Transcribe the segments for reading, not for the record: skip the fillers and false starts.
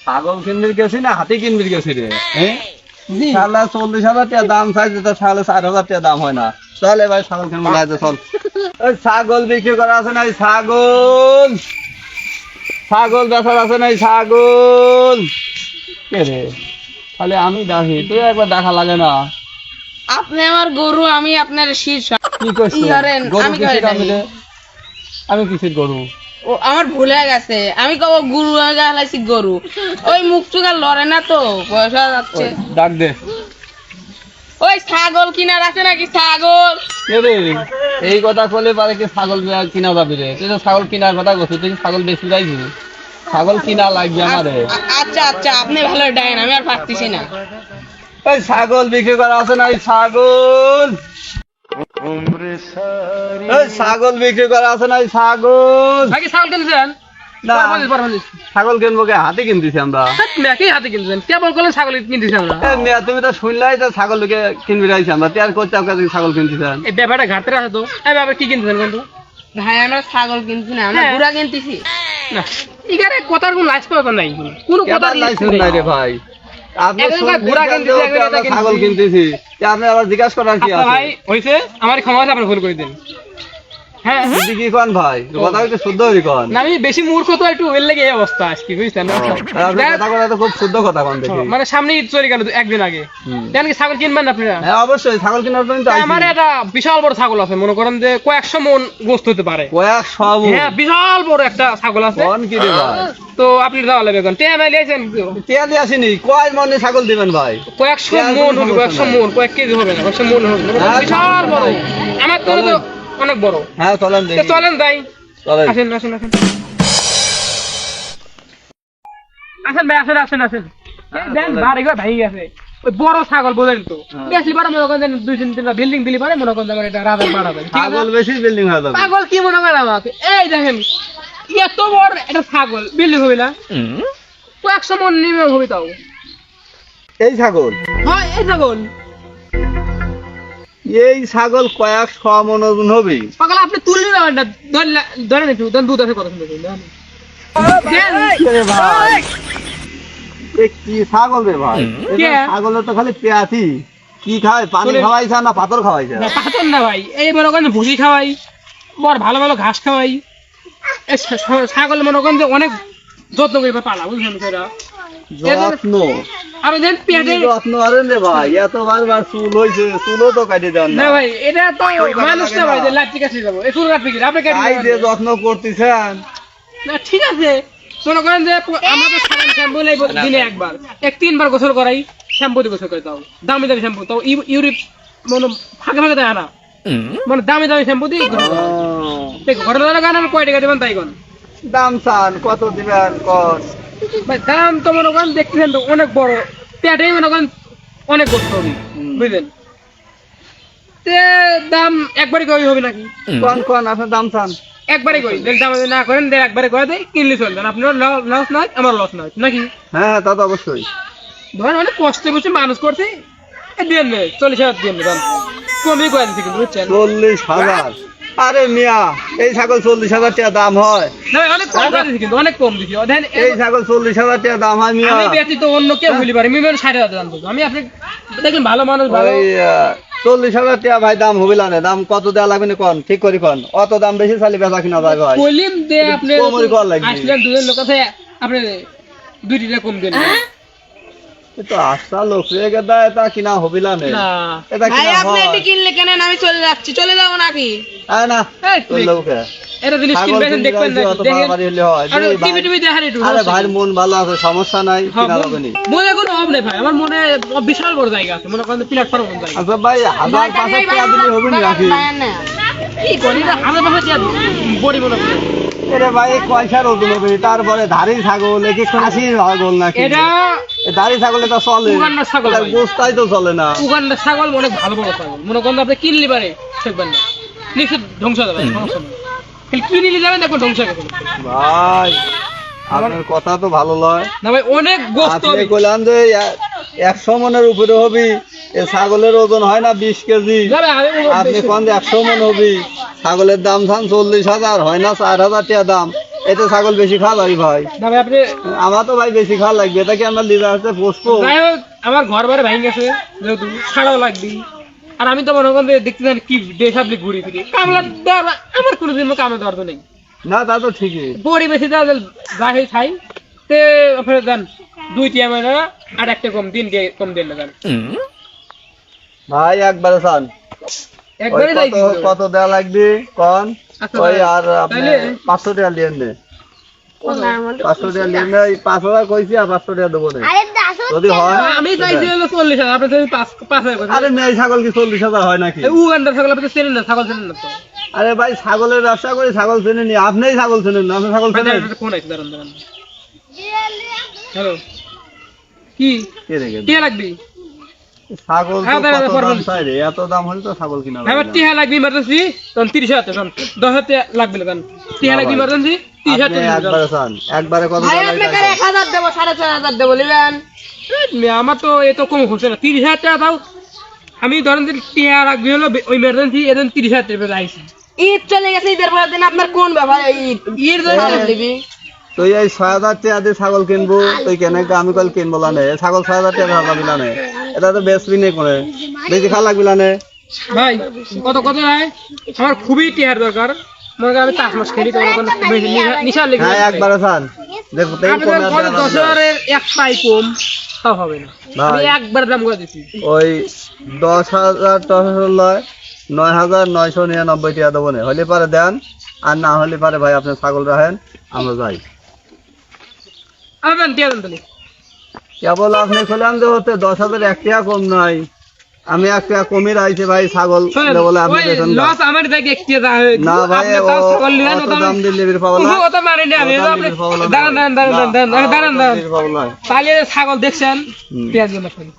ছাগল কিনবি গেছি না হাতি কিনবি গেছি রে? শালা 40,000 টাকা দাম চাইছে তো 4,500 টাকা দাম হয় না। চলে ভাই ছাগল কিনবো যাইতে চল। ওই ছাগল বিক্রি করা আছে না? ছাগল ছাগল বেচার আছে না? ছাগল কে রে? তাহলে আমি ডাকি, তুই একবার দেখা লাগে না? আপনি আমার গরু, আমি আপনার শীষ। কি করছিস? গরু কিসের আমি রে? আমি কিসের গরু? ও আমার ভুলে গেছে, আমি কব গরু, আমি গালাইছি গরু। ওই মুখ চুগার লড়ে না তো, বয়স হয়ে যাচ্ছে। ডাক দে। ওই ছাগল কিনার আছে নাকি? ছাগল কে রে? এই কথা বলে পারে কি ছাগল কিনা যাবি রে? তুই তো ছাগল কিনার কথা বলছিস, তুই ছাগল বেশি যাইবি? ছাগল কিনা লাগবে আমারে। আচ্ছা আচ্ছা, আপনি ভালো ডাকেন, আমি আর পারতেছি না। ওই ছাগল বিক্রি করা আছে না? ছাগল ওই ছাগল বিক্রি করা আছে না? ছাগল নাকি ছাগল কিনছেন? না ছাগল কিনবো কে? হাতি কিনতেছি আমরা। নাকি হাতে কিনছেন? কেবল করলেন ছাগল কিনতেছি আমরা। তুমি তো শুনলাই তো ছাগল কিনবি রাইছি আমরা। তুই আর করতে ছাগল কিনতেছেন? এই ব্যাপারটা ঘাটতে আছে তো। এই ব্যাপার কি কিনতেছেন কিন্তু? ভাই আমরা ছাগল কিনছি না, আমরা গুড়া কিনতেছি। না এখানে কথার কোনো লাইস পাওয়া নাই, কোনো কথা নাই রে ভাই। আপনি ছাগল কিনতেছি, আপনি আবার জিজ্ঞাসা করার কি আছে? ভাই হয়েছে, আমার ক্ষমা আছে, আপনি ভুল করে দিন। হ্যাঁ কি কন ভাই, কথা একটু শুদ্ধ হই কন। না আমি বেশি মূর্খ তো, একটু এর লেগে এই অবস্থা আজকে, বুঝছেন? কথা তো খুব শুদ্ধ কথা কন দেখি। মানে সামনে ঈদ চলে গেল একদিন আগে, দেন কি ছাগল কিনবেন না আপনারা? হ্যাঁ অবশ্যই ছাগল কেনার জন্য তো আমার একটা বিশাল বড় ছাগল আছে, মনে করেন যে কয়েকশো মন গোস্ত হতে পারে। হ্যাঁ বিশাল বড় একটা ছাগল আছে। কোন কি রে ভাই? তো আপনি যাওয়া লাগবে কোন টেয়া মাইলে আছেন? টেয়া দিয়ে আসেনি, কয় মনে ছাগল দিবেন ভাই? কয়েকশো মন হবে, কয়েকশো মন, কয়েক কেজি হবে না, কয়েকশো মন হবে, বিশাল বড়। আমার তো অনেক বড়। হ্যাঁ চলেন দেখি। চলেন তাই, চলেন আসেন আসেন আসেন আসেন ভাই, আসেন আসেন আসেন। দেন বাড়ি ঘর ভাই আছে, ওই বড় ছাগল বোঝেন তো, বেশি বড় মনে করেন 2-3টা বিল্ডিং দিলি পারে, মনে করেন এটা রাজার বাড়া হবে। ছাগল বেশি বিল্ডিং হয়ে যাবে। ছাগল কি মনে করেন আমাকে? এই দেখেন এত বড় একটা ছাগল, বিল্ডিং হবে না, কয়েকশো মন নিমে হবে তাও। এই ছাগল? হ্যাঁ এই ছাগল। এই ছাগল কয়েকশো মন ওজন হবে? পাগল আপনি তুললি না, ধরেন একটু, দুধ আছে কথা শুনতে ভাই। কি ছাগল রে ভাই? ছাগলের তো খালি পেঁয়াজি। কি খায়? পানি খাওয়াইছে না পাথর খাওয়াইছে? পাথর না ভাই, এই মনে করেন ভুসি খাওয়াই, বড় ভালো ভালো ঘাস খাওয়াই। ছাগল মনে করেন যে অনেক যত্ন করে পালা, বুঝলেন? যত্ন? আমি দেন পেটে যত্ন আরেন রে ভাই, এত বার চুল হয়েছে, চুলও তো কাটে দেন না ভাই। এটা তো মানুষ না ভাই যে লাঠি কাছে যাবো, এই চুল কাটবে কি আপনি কাটে যত্ন করতেছেন না? ঠিক আছে মনে করেন যে আমরা তো সাবান শ্যাম্পু নেই দিনে একবার, 3 বার গোসল করাই, শ্যাম্পু দিয়ে গোসল করে, তাও দামি দামি শ্যাম্পু, তাও ইউরিক মানে ফাঁকে ফাঁকে দেয় না, মানে দামি দামি শ্যাম্পু দিয়ে ঘরে গান। আমি কয় টাকা দেবেন তাই কোন দাম চান? কত দিবেন কর ভাই? দাম তো মনে করেন দেখতেছেন তো অনেক বড়, পেটেই মনে করেন অনেক গোস্ত হবে, বুঝলেন? দাম একবারই কই হবে নাকি? কোন আপনার দাম চান? একবারই কই, দাম না করেন একবারে করে দেয়, কিনলে চলবেন, আপনার লস নয় আমার লস নয় নাকি? হ্যাঁ তা তো অবশ্যই। ধরেন অনেক কষ্ট করছে মানুষ করছে, দিয়ে 40,000 দিয়ে নেবেন, কমই করে দিচ্ছি কিন্তু, বুঝছেন? 40,000? আরে মিয়া, এই ছাগল 40,000 টাকা দাম হয়? না অনেক কম করে দিচ্ছি কিন্তু, অনেক কম দিচ্ছি। এই ছাগল 40,000 টাকা দাম হয় মিয়া? আমি ব্যতীত অন্য কেউ ভুলি পারে, মিনিমাম 60,000 দাম দেবো আমি। আপনি দেখেন ভালো মানুষ, ভালো 40,000 টাকা ভাই দাম হবে না? দাম কত দেওয়া লাগবে না কন, ঠিক করি কন। অত দাম বেশি চালি বেচা কিনা যায় ভাই? কলিম দে আপনি আসলেন দুজন লোক আছে, আপনি 2 টাকা কম দেন। তো আশা লোক রে গেদা, এটা কিনা হবিল না? এটা ভাই কিনা আপনি হয়? এটি কিনলে কেন? আমি চলে যাচ্ছি, চলে যাবো নাকি? আয় না লোকে এটা জিনিস কিনবেন দেখবেন না, দেখেন আর টিভি টিভি দেখেন একটু। আরে ভাই মন ভালো আছে, সমস্যা নাই, কিনা হবে না। মনে কোনো অভাব নেই ভাই, আমার মনে বিশাল বড় জায়গা আছে, মনে করেন প্ল্যাটফর্ম জায়গা। আচ্ছা ভাই 1,500 টাকা দিলে হবে না নাকি? কি করি না, আমার পাশে কি বড়ি মনে করে? এরে ভাই কয়সার ওজন হবে? তারপরে ধারি ছাগল, কি খাসির ছাগল নাকি? এটা ধারি ছাগলে তো চলে, উগান্ডার ছাগল, গোস্তাই তো চলে না। উগান্ডার ছাগল অনেক ভালো বড় ছাগল, মনে করেন আপনি কিনলে পারে থাকবেন না, নিশ্চিত ধ্বংস হয়ে যাবে, সমস্যা নেই। কিনে যাবেন দেখবেন ধ্বংস হয়ে গেছে ভাই। আপনার কথা তো ভালো লয় না ভাই, অনেক গোস্ত আপনি কইলেন যে 100 মনের উপরে হবি। এ ছাগলের ওজন হয় না 20 কেজি, আপনি কোন 100 মন হবি? ছাগলের দাম ধান 40,000, হয় না 4,000 টাকা দাম। এতে ছাগল বেশি খাওয়া লাগে ভাই। না ভাই আপনি আমার তো ভাই বেশি খাওয়া লাগবে, এটা কি আমরা লিজার হচ্ছে পুষবো? যাই হোক, আমার ঘর বাড়ি ভেঙে গেছে যেহেতু ছাড়াও লাগবে। আর আমি তো মনে করেন যে দেখতে জানি কি দেশাবলি ঘুরি ফিরি কামলা দেওয়ার আমার কোনোদিন কামে দেওয়ার তো নেই। না তা তো ঠিকই। পরিবেশে যা যাই খাই তে আপনার যান 2 টি আমার আর একটা কম দিন কম দিন না যান ভাই একবারে চান একবারে যাই কত দেওয়া লাগবে কন? আচ্ছা ওই ভাই, আর আপনি তাইলে 500 টাকা লিয়েন নে, 500 টাকা লিয়েন নে, 500 টাকা কইছি আর 500 টাকা দেবো না যদি হয়। আমি চাইছি হলো 40,000 আপনি যদি 5,000 করে আরে মেয়ে ছাগল কি 40,000 হয় নাকি? এই উগান্ডার ছাগল আপনি চেনেন না, ছাগল চেনেন না তো। আরে ভাই ছাগলের ব্যবসা করে ছাগল চেনে নি, আপনিই ছাগল চেনেন না, আপনি ছাগল চেনেন? ফোন আছে দাঁড়ান দাঁড়ান। হ্যালো কি কে রেখে টিয়া লাগবে? ছাগল তো হ্যাঁ, দাঁড়া, কত পর দাম বলিস। চাই রে, এত দাম হলে তো ছাগল কিনা হ্যাঁ লাগবে না। টিয়া লাগবে ইমার্জেন্সি তখন 30,000 তখন 10,000 লাগবে না তখন টিয়া লাগবে ইমার্জেন্সি আপনি 30,000 একবারে চান, একবারে কত ভাই টাকা আপনাকে লাগবে? 1000 দেবো, 6,500 দেবো, নেবেন? আমার তো এত কম হচ্ছে না 30,000 টাকা দাও। আমি ধরেন যে টিয়া রাখবি হলো ওই ইমার্জেন্সি এদিন 30,000 টাকা আইছি ঈদ চলে গেছে, ঈদের পরের দিন আপনার কোন ব্যাপার? ঈদ এর জন্য ছাগল দিবি? তুই এই 6,000 টাকা দিয়ে ছাগল কিনবো, তুই কেন আমি কল কিনবো লানে ছাগল 6,000 টাকা খাওয়া লানে, এটা তো বেচবি নে করে বেশি খাওয়া লাগবি লানে। ভাই কত কত হয় আমার খুবই টিয়ার দরকার মনে করেন আমি 5 মাস খেলি তো কোনো নিশা লেগে হ্যাঁ একবারে চান দেখো তাই আপনি কমে বলেন আসবে 10,000 এক পাই কম তাও হবে না ভাই। আমি একবার দাম করে দিচ্ছি ওই 10,000 টাকা লয় 9,999 টাকা দেবো না, হলে পারে দেন আর না হলে পারে ভাই আপনি ছাগল রাখেন আমরা যাই। আমি দেন টিয়া দেন তাহলে কেবল আপনি খুললাম যে হতে 10,000 এক টাকা কম নাই, আমি 1 টাকা কমে রাইছে ভাই ছাগল বলে আপনি দেখেন না। লস আমার দেখে একটি যা না ভাই ও দাম দিলে বের পাবো না, ওটা মারি না আমি ওটা আপনি দিলে পাবো না। দাঁড়ান দাঁড়ান দাঁড়ান দাঁড়ান দাঁড়ান দাঁড়ান বের পাবো না। তাহলে ছাগল দেখছেন পেঁয়াজ গুলো খাই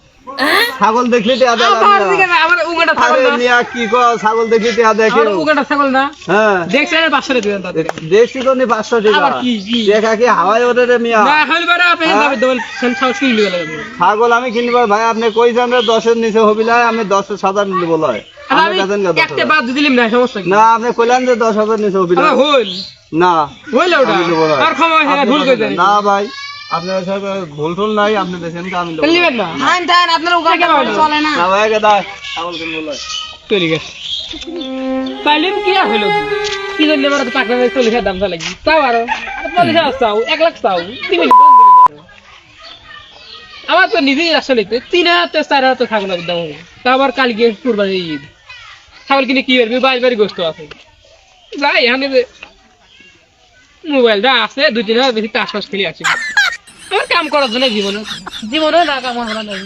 ছাগল দেখলি টিয়া দেন আমার দিকে না, আমার উগাটা ছাগল আরে না মিয়া কি কো ছাগল দেখলি টিয়া দেখে? আমার উগাটা ছাগল না হ্যাঁ দেখছেন 500 টাকা দিবেন তাদের দেখছি তো নি 500 টাকা আবার কি? দেখা কি হাওয়ায় ওঠে রে মিয়া? না হল বারে আপনি দাবি দেবেন ছাগল কিনলে গেল ছাগল আমি কিনব ভাই, আপনি কই জান রে 10 এর নিচে হবি না, আমি 10 7 নিব লয় আমি আপনি কাছেন না 10 একটা বাদ দিলাম না সমস্যা কি না আপনি কইলেন যে 10,000 নিচে হবি না, আমার হল না হইল ওটা আমি দেবো না। আর ক্ষমা হয় না আপনি ভুল করে দেন না ভাই আপনার সাথে ভুল টুল নাই, আপনি দেখেন কি আমি দেবো না। নেবেন না আইন থাকেন, আপনার ওখানে চলে না। না ভাই গেদা ছাগল কিনব লয়। তৈরি গেছে তাইলেন কি আর হইল কি জন্য আমার তো টাকা 40,000 দাম লাগবে তাও আরো 40,000 চাও 1 লাখ চাও দিবেন আমার তো নিজেই আসলে 3,000 4,000 তো ছাগল দাম হবে তা আবার কালকে কুরবানি ঈদ ছাগল কিনে কি করবি বাড়ি গোস্ত আছে যাই এখানে মোবাইলটা আছে 2-3 হাজার বেশি টাস খেলি আছে আমার কাম করার জন্য জীবনে না কাম করা নাই